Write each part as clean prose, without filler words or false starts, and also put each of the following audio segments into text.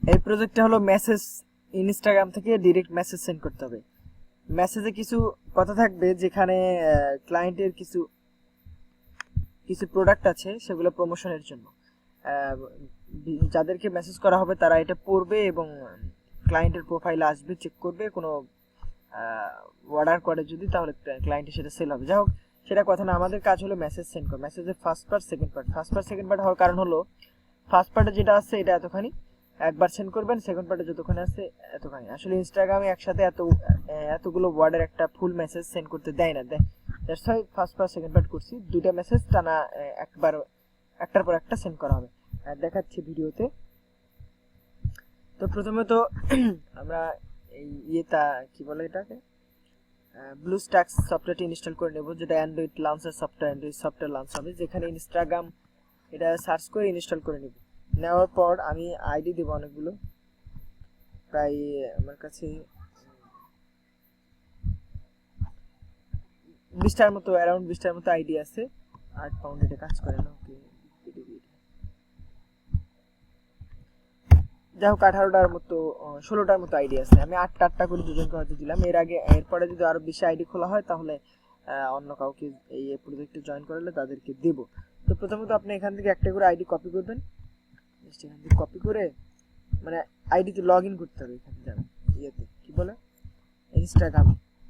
এই প্রজেক্টটা হলো মেসেজ, ইনস্টাগ্রাম থেকে ডাইরেক্ট মেসেজ সেন্ড করতে হবে। মেসেজে কিছু কথা থাকবে যেখানে ক্লায়েন্টের কিছু কিছু প্রোডাক্ট আছে সেগুলো প্রমোশনের জন্য। যাদেরকে মেসেজ করা হবে তারা এটা পড়বে এবং ক্লায়েন্টের প্রোফাইলে আসবে, চেক করবে, কোনো অর্ডার করে যদি তাহলে ক্লায়েন্টের সেটা সেল হবে। যাই হোক সেটা কথা না, আমাদের কাজ হলো মেসেজ সেন্ড করা। মেসেজের first part second part, first part second part হওয়ার কারণ হলো ফার্স্ট পার্টে যেটা আছে এটা এতখানি একবার সেন্ড করবেন, সেকেন্ড পার্টে যতখানি আছে এতখানি। আসলে ইনস্টাগ্রামে একসাথে এতগুলো ওয়ার্ডের একটা ফুল মেসেজ সেন্ড করতে দেয় না, that's why first part second part করছি। দুইটা মেসেজ টানা একবার একটার পর একটা সেন্ড করা হবে, দেখাচ্ছি ভিডিওতে। তো প্রথমে তো আমরা এই ইয়েটা কি বলে এটাকে ব্লুস্ট্যাক্স সফটওয়্যারটি ইনস্টল করে নেব, যেটা Android launcher software, Android software launch হবে, যেখানে ইনস্টাগ্রাম এটা সার্চ করে ইনস্টল করে নেব। নেওয়ার পর আমি আইডি দেব অনেকগুলো, প্রায় আমার কাছে 20টার মতো, অ্যারাউন্ড 20টার মতো আইডি আছে। 8 পাউন্ড এটা কাজ করে না, ওকে যাই হোক 18টার মতো 16টার মতো আইডি আছে। আমি 8টা করে দুজনকে হয়তো দিলাম। এরপরে যদি আরো বেশি আইডি খোলা হয় তাহলে অন্য কাউকে এই প্রজেক্টে জয়েন করালে তাদেরকে দেব। তো প্রথমত আপনি এখান থেকে একটা করে আইডি কপি করবেন, এখান থেকে কপি করে মানে আইডিতে লগ ইন করতে হবে। এখানে যাবেন ইয়েতে কি বলে ইনস্টাগ্রাম,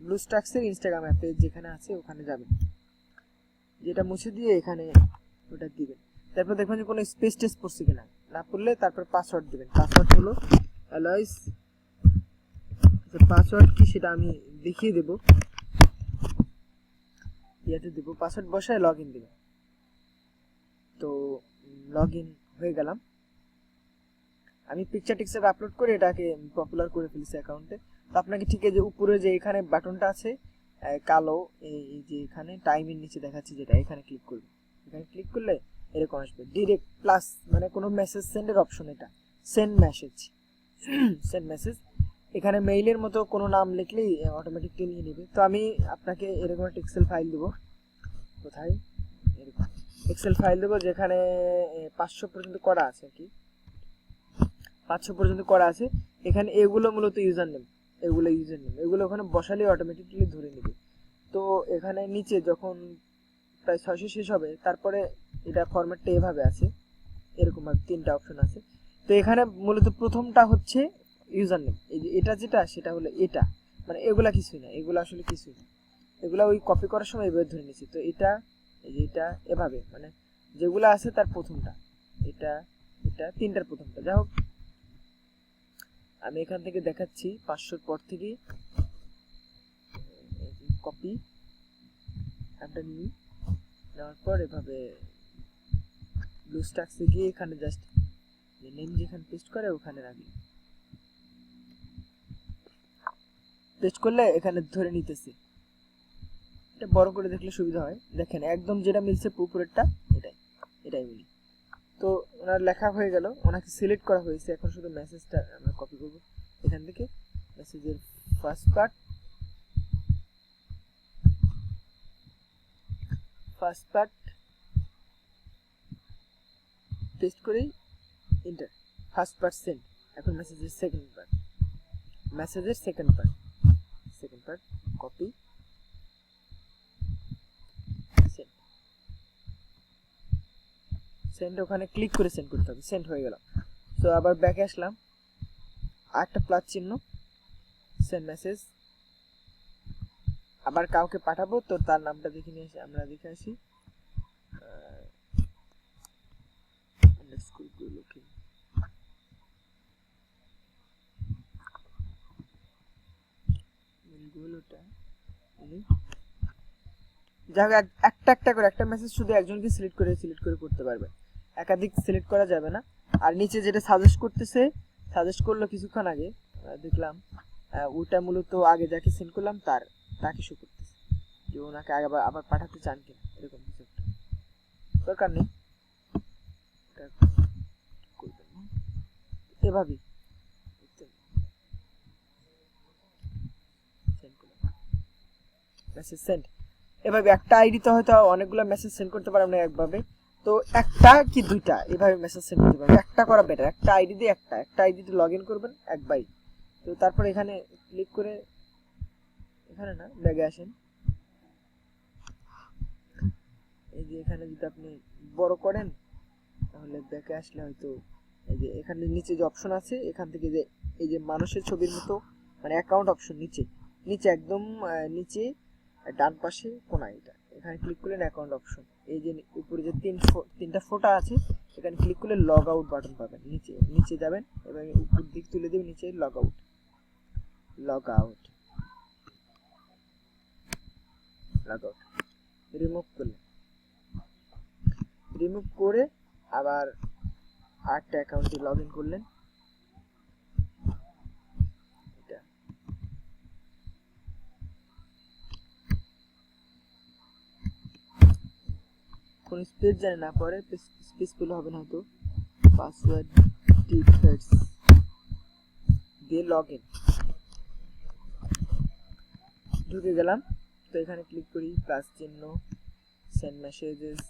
ব্লুস্ট্যাক্সের ইনস্টাগ্রাম অ্যাপে যেখানে আছে ওখানে যাবেন, যেটা মুছে দিয়ে এখানে ওটা দিবেন। তারপর দেখবেন যে কোনো স্পেস টেস্ট পড়ছে কিনা, না পড়লে তারপর পাসওয়ার্ড দিবেন। পাসওয়ার্ড হলো অ্যালয়েস, পাসওয়ার্ড কি সেটা আমি দেখিয়ে দেব, ইয়াতে দেব। পাসওয়ার্ড বসায় লগ ইন দেবেন। তো লগ ইন হয়ে গেলাম। আমি পিকচার টিকচার আপলোড করে এটাকে পপুলার করে ফেলেছি অ্যাকাউন্টে। তো আপনাকে ঠিক যে উপরে যে এখানে বাটনটা আছে কালো, এই যে এখানে টাইমের নিচে দেখাচ্ছে যেটা, এখানে ক্লিক করবেন। এখানে ক্লিক করলে এরকম আসবে ডাইরেক্ট প্লাস, মানে কোনো মেসেজ সেন্ডের অপশন, এটা সেন্ড মেসেজ। সেন্ড মেসেজ এখানে মেইলের মতো কোনো নাম লিখলেই অটোমেটিকলি নিয়ে নেবে। তো আমি আপনাকে এরকম একটা এক্সেল ফাইল দেবো, কোথায় এরকম এক্সেল ফাইল দেবো যেখানে 500 পর্যন্ত করা আছে আর কি, 500 পর্যন্ত করা আছে। এখানে এগুলো মূলত ইউজার নেম, এগুলো ইউজার নেম, এগুলো ওখানে বসালে অটোমেটিক্যালি ধরে নেবে। তো এখানে নিচে যখন প্রায় 600 শেষ হবে তারপরে এটা ফরম্যাটটা এভাবে আছে, এরকম ভাবে 3টা অপশন আছে। তো এখানে মূলত প্রথমটা হচ্ছে ইউজার নেম, এই যে এটা যেটা সেটা হলো এটা, মানে এগুলা কিছুই না, এগুলো আসলে কিছুই না, এগুলা ওই কপি করার সময় এভাবে ধরে নিয়েছি। তো এটা এই যে এটা এভাবে, মানে যেগুলো আছে তার প্রথমটা, এটা এটা 3টার প্রথমটা। যাই হোক আমি এখান থেকে দেখাচ্ছি 500 পর থেকে কপি একটা নিই, নেওয়ার পর এভাবে ব্লুস্ট্যাক্সে গিয়ে এখানে জাস্ট নেম যেখানে পেস্ট করে ওখানে রাখি, পেস্ট করলে এখানে ধরে নিতেছে। এটা বড় করে দেখলে সুবিধা হয়। দেখেন একদম যেটা মিলছে উপরেরটা এটাই, এটাই মিলি। তো ওনার লেখা হয়ে গেল, ওনাকে সিলেক্ট করা হয়েছে। এখন শুধু মেসেজটা আমরা কপি করব এখান থেকে, মেসেজের ফার্স্ট পার্ট পেস্ট করেই এন্টার, ফার্স্ট পার্ট সেন্ড। এখন মেসেজের সেকেন্ড পার্ট কপি সেন্ড, ওখানে ক্লিক করে সেন্ড করতে হবে। সেন্ড হয়ে গেল। তো আবার ব্যাকে আসলাম, আরেকটা প্লাস চিহ্ন, সেন্ড মেসেজ, আবার কাউকে পাঠাবো। তো তার নামটা দেখে নিয়ে আসি, আমরা দেখে আসি যাই হোক একটা একটা করে একটা মেসেজ শুধু একজনকে সিলেক্ট করে করতে পারবে, একাধিক সিলেক্ট করা যাবে না। আর নিচে যেটা সাজেস্ট করলো কিছুক্ষণ আগে দেখলাম, ওটা মূলত আগে যাকে সেন্ড করলাম তাকে শো করতেছে, যে ওনাকে আবার পাঠাতে চান কিনা, এরকম কিছু একটা। দরকার নেই, এভাবেই মেসেজ সেন্ড। এভাবে একটা আইডিতে হয়তো অনেকগুলো মেসেজ সেন্ড করতে পারবেন না একভাবে। তো একটা কি দুইটা এভাবে মেসেজ সেন্ড করতে পারবেন, একটা করা বেটার, একটা আইডি দিয়ে একটা আইডিতে লগ ইন করবেন একবারই। তো তারপর এখানে ক্লিক করে এখানে না ব্যাগে আসেন, এই যে এখানে যদি আপনি বড় করেন তাহলে ব্যাকে আসলে হয়তো এই যে এখানে নিচে যে অপশন আছে এখান থেকে যে এই যে মানুষের ছবির মতো মানে অ্যাকাউন্ট অপশন নিচে নিচে একদম নিচে ডান পাশে কোনায় এটা, এখানে ক্লিক করলেন অ্যাকাউন্ট অপশন, এই যে উপরে যে তিনটা ফোটা আছে এখানে ক্লিক করলে লগ আউট বাটন পাবেন, নিচে নিচে যাবেন এবং উপর দিক তুলে দেবেন, নিচে log out log out log out remove করলেন, রিমুভ করে আবার আরেকটা অ্যাকাউন্টে লগ ইন করলেন, এটা কোন স্পেস জানি না, পরে স্পেস পেলে হবে না হয়তো, পাসওয়ার্ড ডিফেক্টস দিয়ে লগ ইন, ঢুকে গেলাম। তো এখানে ক্লিক করি প্লাস চিহ্ন, সেন্ড মেসেজেস,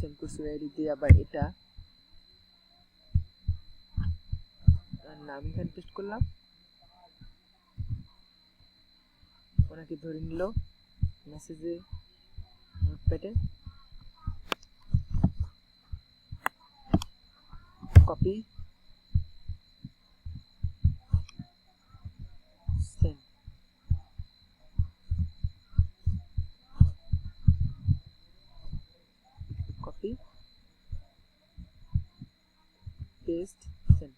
সেন্ড করছি আইডি দিয়ে, আবার এটা নাম এখানে পেস্ট করলাম, ওনাকে ধরে নিল মেসেজে নোটপ্যাডে, copy send, copy paste send.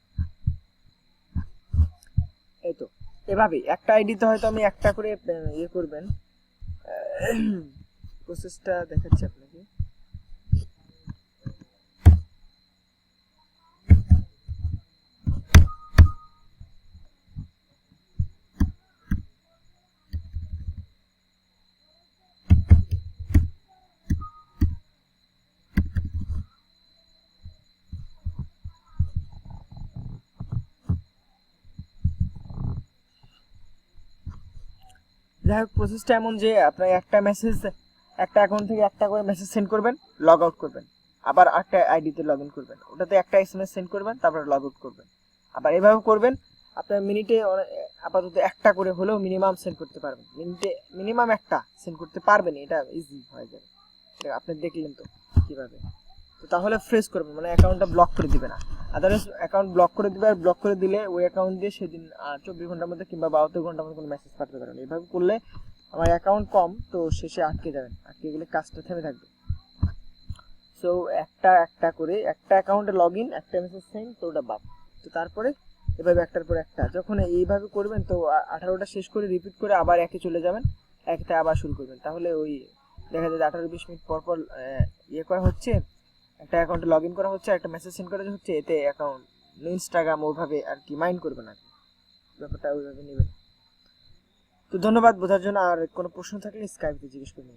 এই তো এভাবে একটা আইডিতে হয়তো আমি একটা করে ইয়ে করবেন, প্রসেসটা দেখাচ্ছি আপনাকে। যাই হোক প্রসেসটা এমন যে আপনার একটা মেসেজ একটা অ্যাকাউন্ট থেকে একটা করে মেসেজ সেন্ড করবেন, লগ আউট করবেন, আবার একটা আইডিতে লগ ইন করবেন, ওটাতে একটা এসএমএস সেন্ড করবেন, তারপর লগ আউট করবেন, আবার এভাবে করবেন। আপনার মিনিটে আপাতত একটা করে হলেও মিনিমাম সেন্ড করতে পারবেন, মিনিটে মিনিমাম একটা সেন্ড করতে পারবেন, এটা ইজি হয়ে যাবে। আপনি দেখলেন তো কিভাবে। তো তাহলে ফ্রেশ করবেন, মানে অ্যাকাউন্টটা ব্লক করে দিবে না, আদারওয়াইজ অ্যাকাউন্ট ব্লক করে দিবে, আর ব্লক করে দিলে ওই অ্যাকাউন্ট দিয়ে সেদিন 24 ঘন্টার মধ্যে কিংবা 72 ঘন্টার মধ্যে কোনো মেসেজ পাঠাতে পারবেন। এইভাবে করলে আমার অ্যাকাউন্ট কম তো শেষে আটকে যাবেন, আটকে গেলে কাজটা থেমে থাকবে। সো একটা করে একটা অ্যাকাউন্টে লগ ইন, একটা মেসেজ সেন্ড, তো ওটা বাদ। তো তারপরে এভাবে একটার পর একটা যখন এইভাবে করবেন তো 18টা শেষ করে রিপিট করে আবার একে চলে যাবেন, একটা আবার শুরু করবেন, তাহলে ওই দেখা যায় 18-20 মিনিট পর পর ইয়ে করা হচ্ছে, একটা অ্যাকাউন্টে লগ ইন করা হচ্ছে, একটা মেসেজ সেন্ড করা হচ্ছে, এতে অ্যাকাউন্ট ইনস্টাগ্রাম ওইভাবে আর কি মাইন্ড করবে না, ব্যাপারটা ওইভাবে নেবেন। তো ধন্যবাদ বোঝার জন্য, আর কোনো প্রশ্ন থাকলে স্কাইপে জিজ্ঞেস করুন।